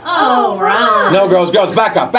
Oh, Ron. No, girls, back up.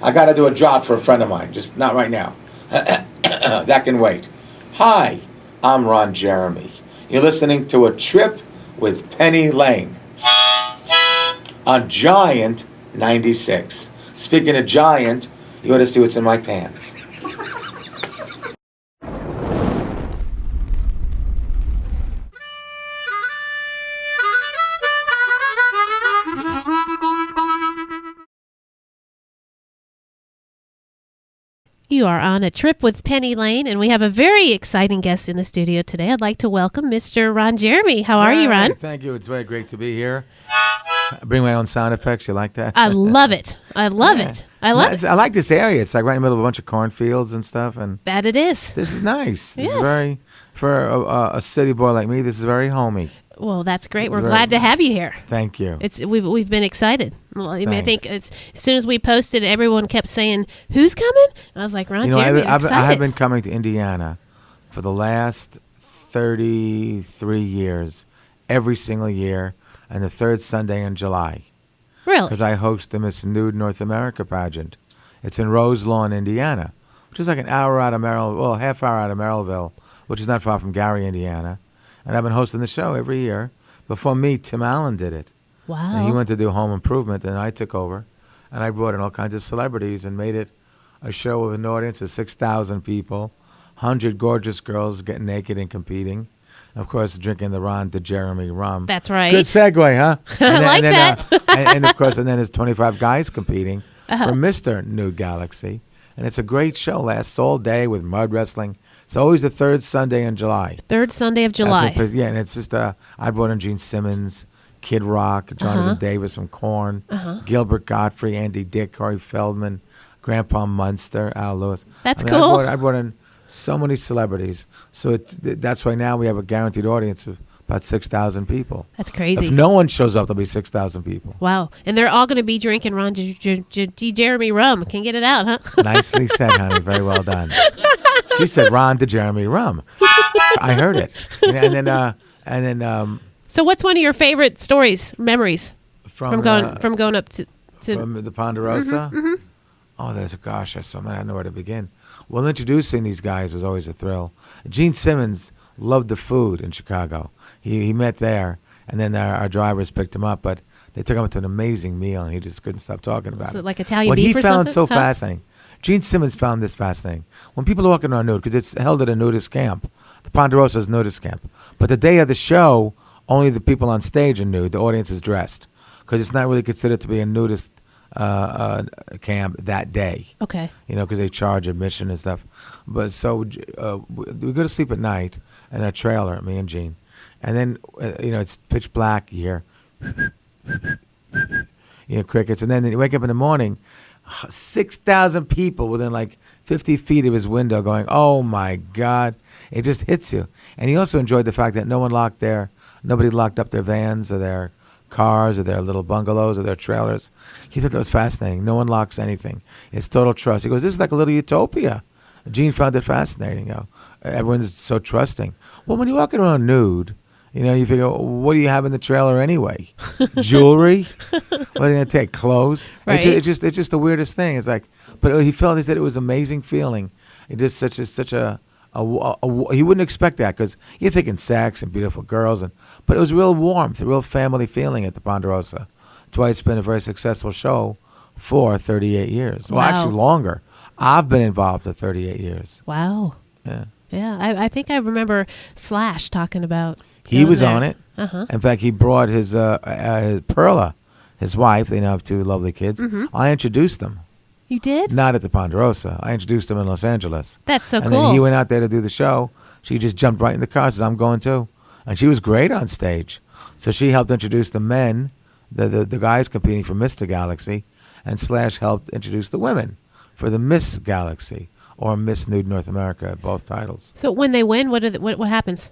I got to do a job for a friend of mine, just not right now. That can wait. Hi, I'm Ron Jeremy. You're listening to A Trip with Penny Lane on Giant 96. Speaking of Giant, you ought to see what's in my pants. You are on A Trip with Penny Lane, and we have a very exciting guest in the studio today. I'd like to welcome Mr. Ron Jeremy. How are you, Ron? Thank you. It's very great to be here. I bring my own sound effects. You like that? I love it. I love it. I like this area. It's like right in the middle of a bunch of cornfields and stuff. And that it is. this is nice. This Yes. is very, for a city boy like me, this is very homey. Well, that's great. It's We're very- glad to have you here. Thank you. We've been excited. Well, I mean, I think Thanks. as soon as we posted, everyone kept saying, "Who's coming?" And I was like, "Ron You know, Jeremy." I'm I excited. have been coming to Indiana for the last 33 years, every single year, and the third Sunday in July. Really? Because I host the Miss Nude North America pageant. It's in Roselawn, Indiana, which is like an hour out of half hour out of Merrillville, which is not far from Gary, Indiana. And I've been hosting the show every year. Before me, Tim Allen did it. Wow. And he went to do Home Improvement, and I took over. And I brought in all kinds of celebrities and made it a show with an audience of 6,000 people, 100 gorgeous girls getting naked and competing. Of course, drinking the Ron DeJeremy rum. That's right. Good segue, huh? I like that. And of course, and then there's 25 guys competing for Mr. Nude Galaxy. And it's a great show. Lasts all day with mud wrestling. It's always the third Sunday in July. Third Sunday of July. Yeah, and it's just, I brought in Gene Simmons, Kid Rock, Jonathan Davis from Korn, Gilbert Gottfried, Andy Dick, Corey Feldman, Grandpa Munster, Al Lewis. That's cool. I brought in so many celebrities. So that's why now we have a guaranteed audience of about 6,000 people. That's crazy. If no one shows up, there'll be 6,000 people. Wow. And they're all going to be drinking Ron Jeremy rum. Can get it out, huh? Nicely said, honey. Very well done. She said Ron DeJeremy rum. I heard it. And then So what's one of your favorite stories, memories from going up to from the Ponderosa. Oh, there's so many. I don't know where to begin. Well, introducing these guys was always a thrill. Gene Simmons loved the food in Chicago. He met there, and then our drivers picked him up, but they took him to an amazing meal, and he just couldn't stop talking about it. like Italian what beef or he found something? so fascinating, Gene Simmons found this fascinating. When people are walking around nude, because it's held at a nudist camp, the Ponderosa is a nudist camp, but the day of the show, only the people on stage are nude. The audience is dressed, because it's not really considered to be a nudist camp that day. Okay. You know, because they charge admission and stuff. But so we go to sleep at night in a trailer, me and Gene. And then, it's pitch black here. Crickets. And then you wake up in the morning, 6,000 people within like 50 feet of his window going, oh my God. It just hits you. And he also enjoyed the fact that nobody locked up their vans or their cars or their little bungalows or their trailers. He thought that was fascinating. No one locks anything. It's total trust. He goes, this is like a little utopia. Gene found it fascinating. Everyone's so trusting. Well, when you're walking around nude, you figure, what do you have in the trailer anyway? Jewelry? What are you going to take? Clothes? Right. It's just the weirdest thing. It's like, but he said it was an amazing feeling. It just such a he wouldn't expect that because you're thinking sex and beautiful girls, but it was real warmth, a real family feeling at the Ponderosa. That's why it's been a very successful show for 38 years. Well, Wow. actually longer. I've been involved for 38 years. Wow. Yeah. Yeah, I think I remember Slash talking about. He was on it. Uh-huh. In fact, he brought his Perla, his wife. They now have two lovely kids. I introduced them. You did? Not at the Ponderosa. I introduced them in Los Angeles. That's so and cool. then he went out there to do the show. She just jumped right in the car and says, I'm going too. And she was great on stage. So she helped introduce the men, the guys competing for Mr. Galaxy, and Slash helped introduce the women for the Miss Galaxy or Miss Nude North America, both titles. So when they win, what happens?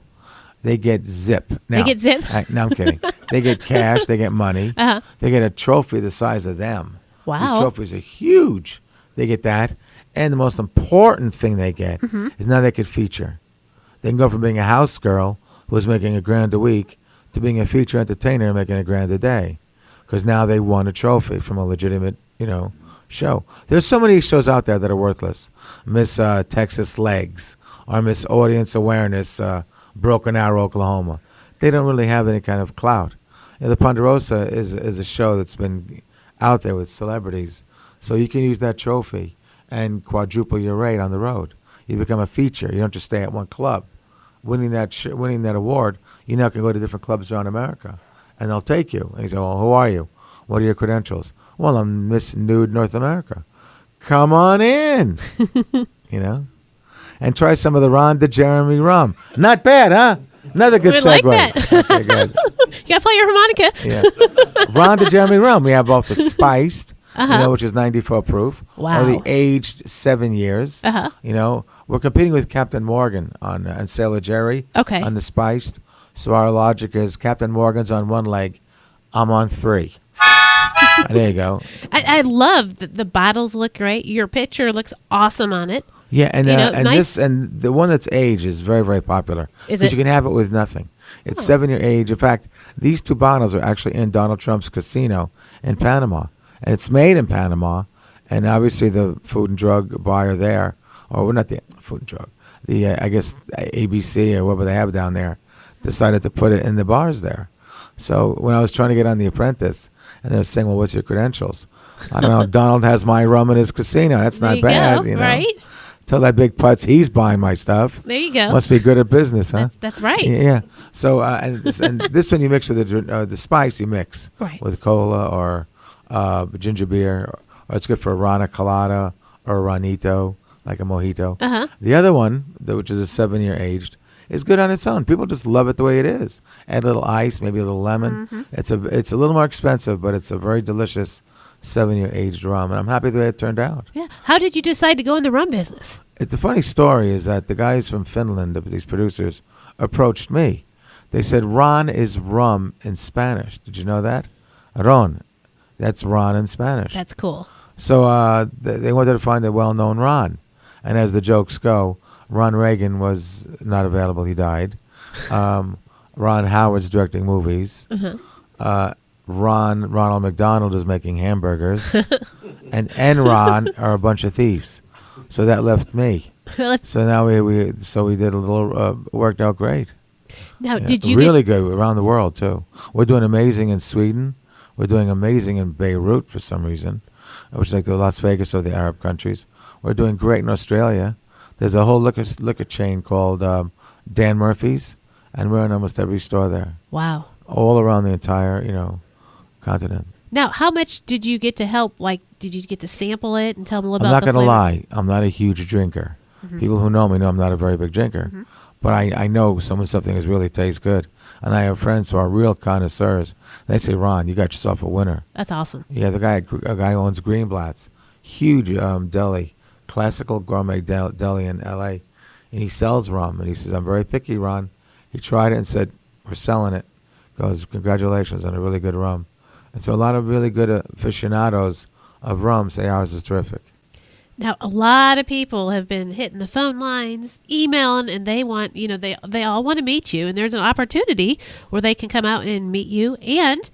They get zip. Now, They get zip? No, I'm kidding. They get cash. They get money. Uh-huh. They get a trophy the size of them. Wow. These trophies are huge. They get that. And the most important thing they get is now they could feature. They can go from being a house girl who was making $1,000 a week to being a feature entertainer making $1,000 a day. because now they won a trophy from a legitimate, show. There's so many shows out there that are worthless. Miss Texas Legs or Miss Audience Awareness, Broken Arrow, Oklahoma. They don't really have any kind of clout. The Ponderosa is a show that's been out there with celebrities, so you can use that trophy and quadruple your rate on the road. You become a feature. You don't just stay at one club. Winning that award, you now can go to different clubs around America, and they'll take you. And you say, well, who are you? What are your credentials? Well, I'm Miss Nude North America. Come on in, and try some of the Ron DeJeremy rum. Not bad, huh? Another good I segue. like that. Okay, good. You gotta play your harmonica. Yeah. Ron DeJeremy rum. We have both the spiced, which is 94 proof, Wow. or the aged 7 years. We're competing with Captain Morgan on Sailor Jerry. Okay. On the spiced. So our logic is Captain Morgan's on one leg, I'm on three. There you go. I love the bottles look great. Your picture looks awesome on it. Yeah, and nice. the one that's aged is very, very popular. Is Because it? you can have it with nothing. It's 7-year age. In fact, these two bottles are actually in Donald Trump's casino in Panama, and it's made in Panama. And obviously, the Food and Drug buyer there, or well, not the Food and Drug, the I guess ABC or whatever they have down there, decided to put it in the bars there. So when I was trying to get on The Apprentice, and they were saying, "Well, what's your credentials?" I don't know. Donald has my rum in his casino. That's There not you bad, go, right? Tell that big putz he's buying my stuff. There you go. Must be good at business, huh? That's right. Yeah. So and this one you mix with the spice you mix Right. with cola or ginger beer, or it's good for a Rana Colada or a Ranito, like a mojito. Uh-huh. The other one, which is a 7-year aged, is good on its own. People just love it the way it is. Add a little ice, maybe a little lemon. Mm-hmm. It's a little more expensive, but it's a very delicious 7-year aged rum, and I'm happy the way it turned out. Yeah. How did you decide to go in the rum business? It's a funny story is that the guys from Finland, these producers, approached me. They said Ron is rum in Spanish. Did you know that? Ron. That's Ron in Spanish. That's cool. So they wanted to find a well-known Ron. And as the jokes go, Ron Reagan was not available. He died. Ron Howard's directing movies. Ronald McDonald is making hamburgers. and Enron are a bunch of thieves. So that left me. So now we did a little, worked out great. Now, Yeah, did you really good around the world too? We're doing amazing in Sweden. We're doing amazing in Beirut for some reason, which is like the Las Vegas of the Arab countries. We're doing great in Australia. There's a whole liquor chain called Dan Murphy's, and we're in almost every store there, Wow. all around the entire continent. Now, how much did you get to help? Like, did you get to sample it and tell them I'm about not the going to flavor? lie. I'm not a huge drinker. People who know me know I'm not a very big drinker. But I know something is really tastes good. And I have friends who are real connoisseurs. They say, Ron, you got yourself a winner. That's awesome. Yeah, a guy who owns Greenblatt's. Huge deli. Classical gourmet deli in L.A. And he sells rum. And he says, I'm very picky, Ron. He tried it and said, we're selling it. Goes, congratulations on a really good rum. And so a lot of really good aficionados of rum say ours is terrific. Now, a lot of people have been hitting the phone lines, emailing, and they want, they all want to meet you. And there's an opportunity where they can come out and meet you and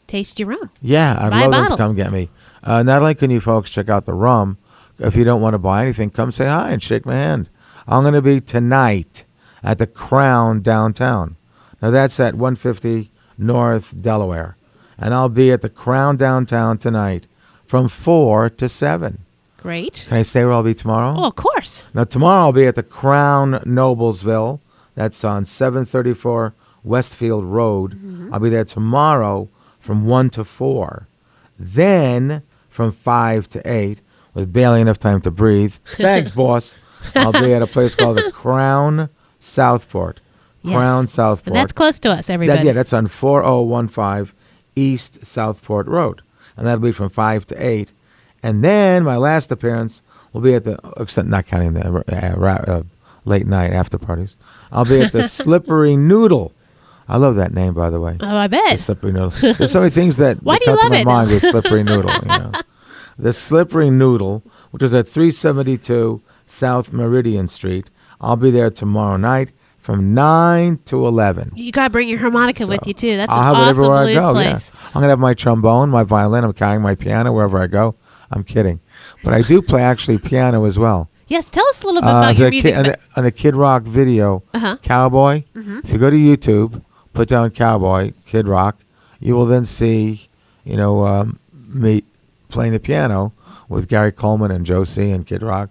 taste your rum. Yeah, I'd Buy a love them to bottle. come get me. Not only can you folks check out the rum, if you don't want to buy anything, come say hi and shake my hand. I'm going to be tonight at the Crown downtown. Now, that's at 150 North Delaware. And I'll be at the Crown downtown tonight from 4 to 7. Great. Can I say where I'll be tomorrow? Oh, of course. Now, tomorrow I'll be at the Crown Noblesville. That's on 734 Westfield Road. I'll be there tomorrow from 1 to 4. Then from 5 to 8, with barely enough time to breathe. Thanks, boss. I'll be at a place called the Crown Southport. Yes. Crown Southport. And that's close to us, everybody. That's on 4015 East Southport Road. And that'll be from 5 to 8. And then my last appearance will be at except not counting the late night after parties, I'll be at the Slippery Noodle. I love that name, by the way. Oh, I The bet. Slippery Noodle. There's so many things that Why do you come to love my it? mind with Slippery Noodle. The Slippery Noodle, which is at 372 South Meridian Street. I'll be there tomorrow night. from 9 to 11. You got to bring your harmonica with you, too. That's I'll an have it awesome everywhere I blues go. place. Yeah, I'm gonna have my trombone, my violin. I'm carrying my piano wherever I go. I'm kidding, but I do play actually piano as well. Yes, tell us a little bit about your music. On the Kid Rock video, Uh-huh. Cowboy. If you go to YouTube, put down Cowboy Kid Rock, you will then see, me playing the piano with Gary Coleman and Josie and Kid Rock,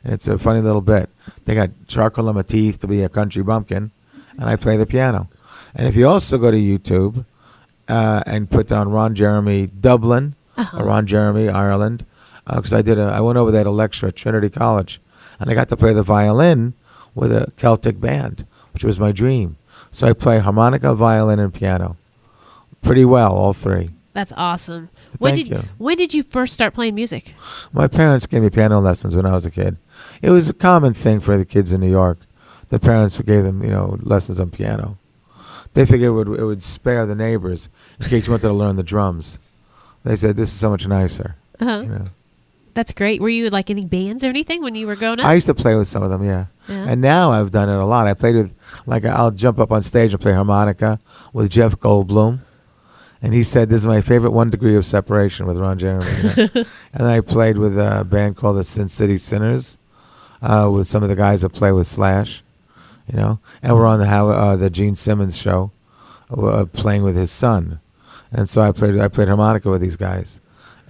and it's a funny little bit. They got charcoal in my teeth to be a country bumpkin, and I play the piano. And if you also go to YouTube and put down Ron Jeremy Dublin or Ron Jeremy Ireland, because I went over there to lecture at Trinity College, and I got to play the violin with a Celtic band, which was my dream. So I play harmonica, violin, and piano pretty well, all three. That's awesome. Thank you. When did you first start playing music? My parents gave me piano lessons when I was a kid. It was a common thing for the kids in New York. The parents gave them, lessons on piano. They figured it would spare the neighbors in case you wanted to learn the drums. They said, this is so much nicer. Uh-huh. That's great. Were you like any bands or anything when you were growing up? I used to play with some of them, yeah. And now I've done it a lot. I played with, I'll jump up on stage and play harmonica with Jeff Goldblum. And he said, this is my favorite 1 Degree of Separation with Ron Jeremy. And I played with a band called the Sin City Sinners with some of the guys that play with Slash, And we're on the Gene Simmons show playing with his son. And so I played harmonica with these guys.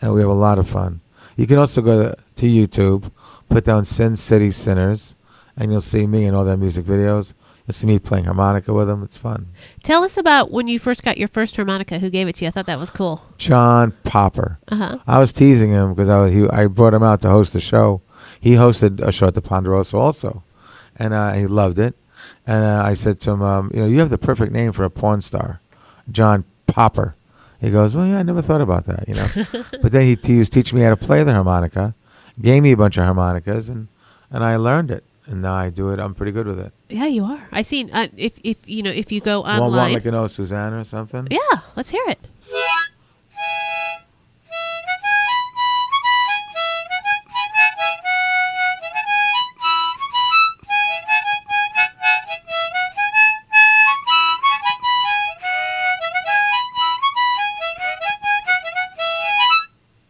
And we have a lot of fun. You can also go to YouTube, put down Sin City Sinners, and you'll see me in all their music videos. You'll see me playing harmonica with them. It's fun. Tell us about when you first got your first harmonica. Who gave it to you? I thought that was cool. John Popper. Uh-huh. I was teasing him because I brought him out to host a show. He hosted a show at the Ponderosa also, and he loved it. And I said to him, you have the perfect name for a porn star, John Popper. He goes, well, yeah, I never thought about that, But then he was teaching me how to play the harmonica, gave me a bunch of harmonicas, and I learned it. And now I do it. I'm pretty good with it. Yeah, you are. I seen if you go online. Want like Suzanne or something? Yeah, let's hear it.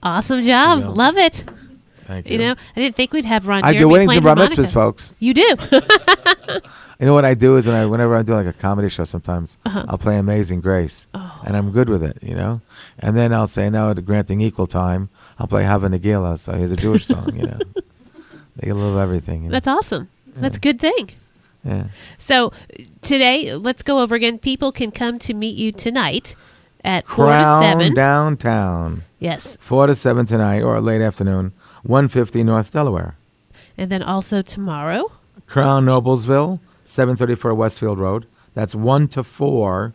Awesome job. Love it. Thank you. I didn't think we'd have Ron I Jeremy do weddings playing and bar harmonica. mitzvahs, folks. You do. You know what I do is whenever I do like a comedy show, sometimes I'll play Amazing Grace, and I'm good with it, And then I'll say, now at Granting Equal Time, I'll play Hava Nagila. So here's a Jewish song, They get a little of everything. That's awesome. That's a good thing. Yeah. So today, let's go over again. People can come to meet you tonight at Crown 4 to 7. Downtown. Yes. 4 to 7 tonight or late afternoon, 150 North Delaware. And then also tomorrow. Crown Noblesville, 734 Westfield Road. That's 1 to 4.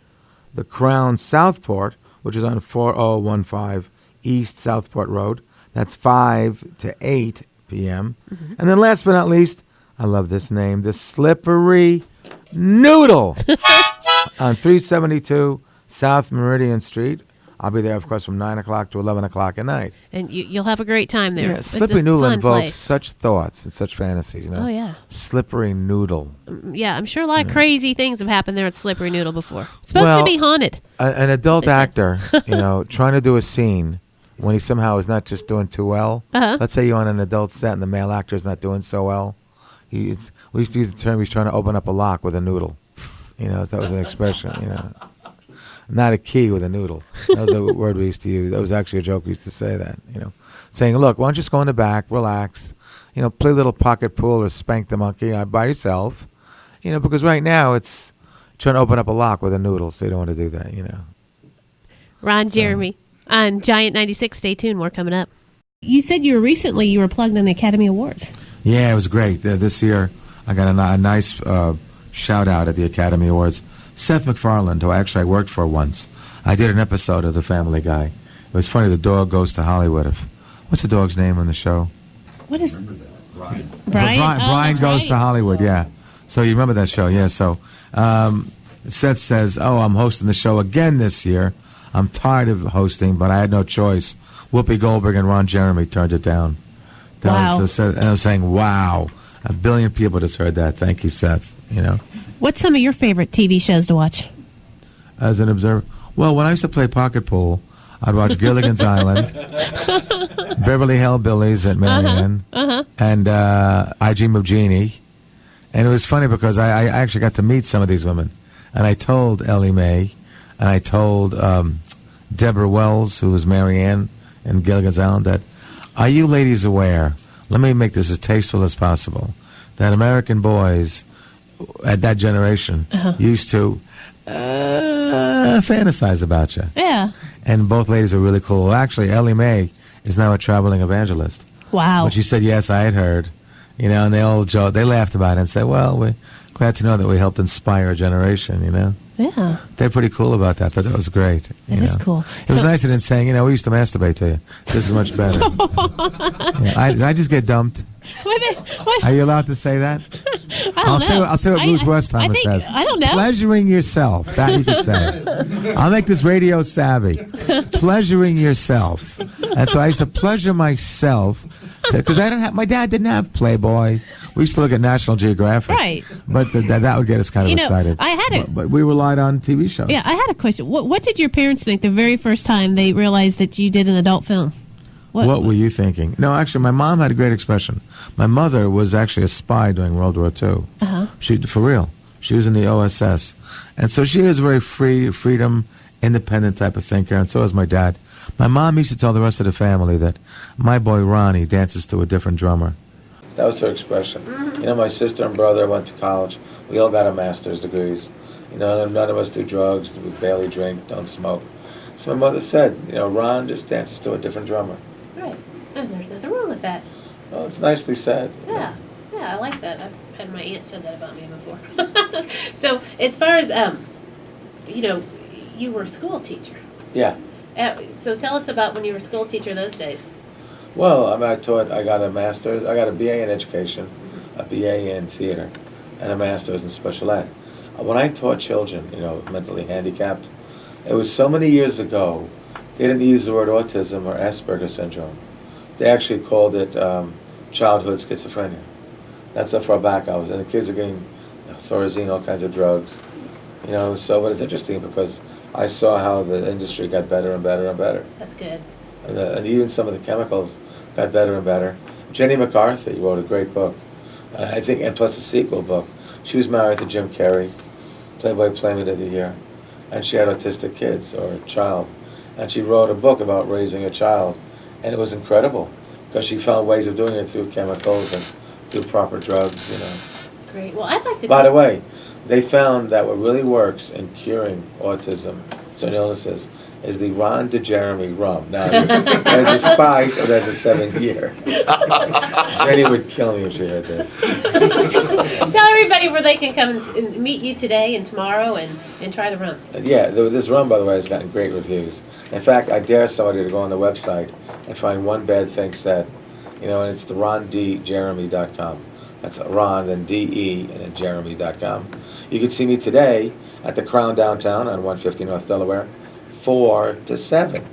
The Crown Southport, which is on 4015 East Southport Road. That's 5 to 8 p.m. And then last but not least, I love this name, the Slippery Noodle on 372 South Meridian Street. I'll be there, of course, from 9 o'clock to 11 o'clock at night. And you'll have a great time there. Yeah, It's Slippery a Noodle fun invokes place. such thoughts and such fantasies, Oh, yeah. Slippery Noodle. Yeah, I'm sure a lot of crazy things have happened there at Slippery Noodle before. It's supposed Well, to be haunted. An adult They said. actor, trying to do a scene when he somehow is not just doing too well. Let's say you're on an adult set and the male actor is not doing so well. We used to use the term he's trying to open up a lock with a noodle. That was an expression, Not a key with a noodle. That was a word we used to use. That was actually a joke we used to say that, Saying, look, why don't you just go in the back, relax, play a little pocket pool or spank the monkey by yourself, because right now it's trying to open up a lock with a noodle, so you don't want to do that, Ron Jeremy on Giant 96. Stay tuned. More coming up. You said you were plugged on the Academy Awards. Yeah, it was great. This year, I got a nice shout out at the Academy Awards. Seth MacFarlane, who I worked for once, I did an episode of The Family Guy. It was funny. The dog goes to Hollywood. What's the dog's name on the show? What is Brian. Brian goes to Hollywood. Yeah. So you remember that show? Yeah. So Seth says, "Oh, I'm hosting the show again this year. I'm tired of hosting, but I had no choice." Whoopi Goldberg and Ron Jeremy turned it down. Wow. And I was saying, "Wow, 1 billion people just heard that. Thank you, Seth." What's some of your favorite TV shows to watch? As an observer, well, when I used to play pocket pool, I'd watch Gilligan's Island, Beverly Hillbillies at Marianne, and I Dream of Jeannie. And it was funny because I actually got to meet some of these women. And I told Ellie Mae, and I told Deborah Wells, who was Marianne in Gilligan's Island, that, are you ladies aware, let me make this as tasteful as possible, that American boys at that generation used to fantasize about you. Yeah. And both ladies are really cool. Actually, Ellie Mae is now a traveling evangelist. Wow. But she said, yes, I had heard. And they all joked, they laughed about it and said, well, we're glad to know that we helped inspire a generation, Yeah. They're pretty cool about that. That was great. It is cool. It was nicer than saying, we used to masturbate to you. This is much better. Did I just get dumped? What? Are you allowed to say that? I'll say what Ruth Westheimer says. I don't know. Pleasuring yourself. That you could say. I'll make this radio savvy. Pleasuring yourself. And so I used to pleasure myself because my dad didn't have Playboy. We used to look at National Geographic. Right. But that would get us kind of excited. I had it. But we relied on TV shows. Yeah, I had a question. What did your parents think the very first time they realized that you did an adult film? What were you thinking? No, actually, my mom had a great expression. My mother was actually a spy during World War II. For real. She was in the OSS. And so she is a very freedom, independent type of thinker, and so is my dad. My mom used to tell the rest of the family that my boy Ronnie dances to a different drummer. That was her expression. My sister and brother went to college. We all got our master's degrees. None of us do drugs. We barely drink, don't smoke. So my mother said, Ron just dances to a different drummer. Right. And there's nothing wrong with that. Well, it's nicely said. Yeah. Yeah, I like that. I've had my aunt said that about me before. So as far as, you were a school teacher. Yeah. So tell us about when you were a school teacher those days. Well, I got a master's, I got a BA in education, a BA in theater, and a master's in special ed. When I taught children, mentally handicapped, it was so many years ago, they didn't use the word autism or Asperger's syndrome. They actually called it childhood schizophrenia. That's how far back I was. And the kids are getting Thorazine, all kinds of drugs. But it's interesting because I saw how the industry got better and better and better. That's good. And even some of the chemicals got better and better. Jenny McCarthy wrote a great book, I think, and plus a sequel book. She was married to Jim Carrey, Playboy Playmate of the Year, and she had autistic kids, or a child. And she wrote a book about raising a child, and it was incredible, because she found ways of doing it through chemicals and through proper drugs, Great. Well, I'd like to... By the way, they found that what really works in curing autism, certain illnesses, is the Ron DeJeremy rum. Now, there's a spice or there's a 7-year. Jenny would kill me if she heard this. Tell everybody where they can come and meet you today and tomorrow and try the rum. Yeah, this rum, by the way, has gotten great reviews. In fact, I dare somebody to go on the website and find one bad thing said. And it's the RonDJeremy.com. That's Ron, then D-E, and then Jeremy.com. You can see me today at the Crown downtown on 150 North Delaware, 4 to 7.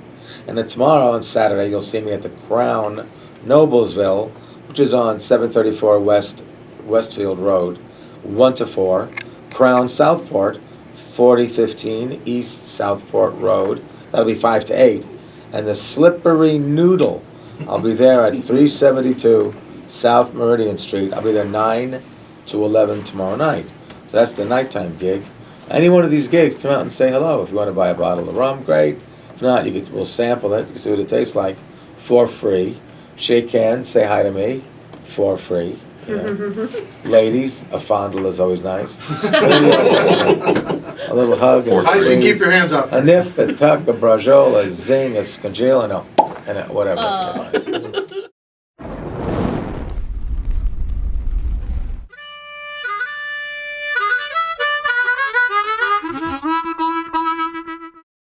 And then tomorrow on Saturday, you'll see me at the Crown Noblesville, which is on 734 Westfield Road, 1 to 4. Crown Southport, 4015 East Southport Road. That'll be 5 to 8. And the Slippery Noodle, I'll be there at 372 South Meridian Street. I'll be there 9 to 11 tomorrow night. So that's the nighttime gig. Any one of these gigs, come out and say hello. If you want to buy a bottle of rum, great. If not, we'll sample it. You can see what it tastes like for free. Shake hands, say hi to me for free. Ladies, a fondle is always nice. A little hug. And How you keep your hands off? A nip, a tuck, a brajola, a zing, a congeal, and a whatever.